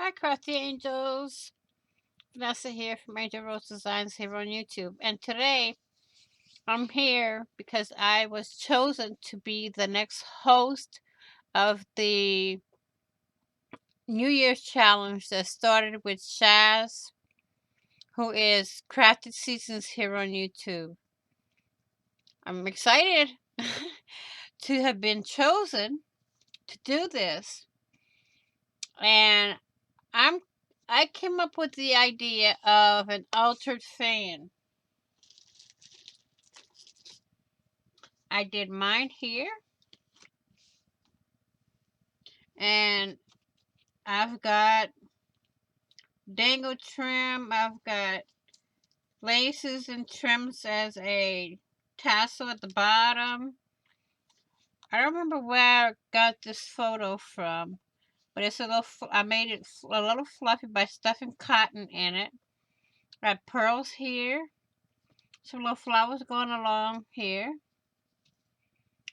Hi, Crafty Angels. Vanessa here from Angel Rose Designs here on YouTube. And today I'm here because I was chosen to be the next host of the New Year's challenge that started with Shaz, who is Crafted Seasons here on YouTube. I'm excited to have been chosen to do this. And I came up with the idea of an altered fan. I did mine here, and I've got dangle trim, I've got laces and trims as a tassel at the bottom. I don't remember where I got this photo from, but it's a little, I made it a little fluffy by stuffing cotton in it. Got pearls here, some little flowers going along here,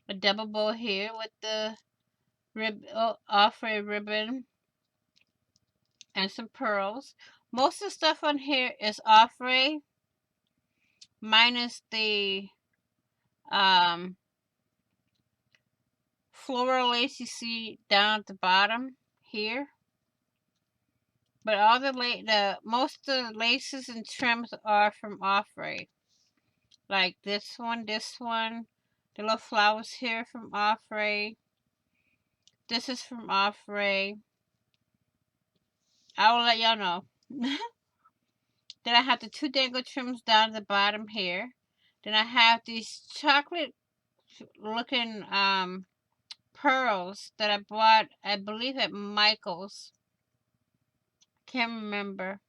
a double bow here with the offray ribbon and some pearls. Most of the stuff on here is offray, minus the floral lace you see down at the bottom here. But all most of the laces and trims are from offray. Like this one, the little flowers here from offray. This is from offray. I will let y'all know. Then I have the two dangle trims down at the bottom here. Then I have these chocolate looking pearls that I bought, I believe, at Michael's. Can't remember.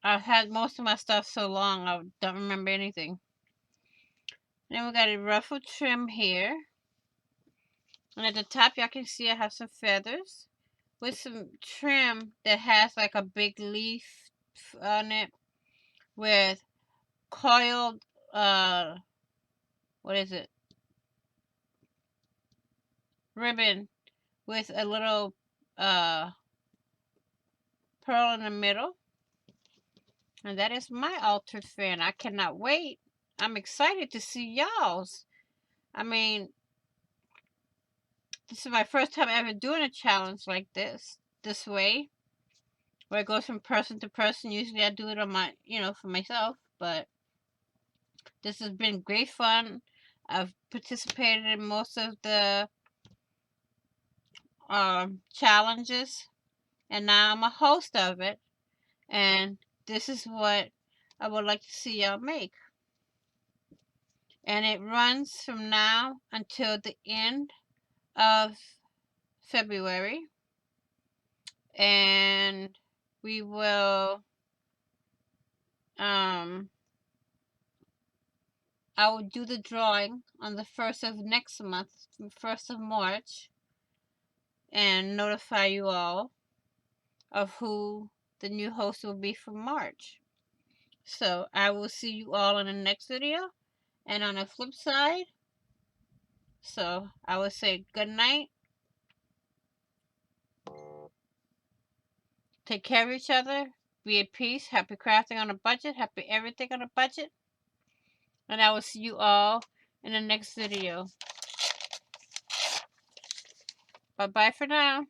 I've had most of my stuff so long I don't remember anything. Then we got a ruffled trim here. And at the top y'all can see I have some feathers with some trim that has like a big leaf on it with coiled what is it? Ribbon with a little pearl in the middle. And that is my altered fan. I cannot wait. I'm excited to see y'all's. I mean, this is my first time ever doing a challenge like this way, where it goes from person to person. Usually I do it on my, for myself, but this has been great fun. I've participated in most of the challenges, and now I'm a host of it, and this is what I would like to see y'all make. And it runs from now until the end of February, and we will I will do the drawing on the 1st of next month, 1st of March, and notify you all of who the new host will be for March. So I will see you all in the next video. And on the flip side, so I will say good night. Take care of each other. Be at peace. Happy crafting on a budget. Happy everything on a budget. And I will see you all in the next video. Bye-bye for now.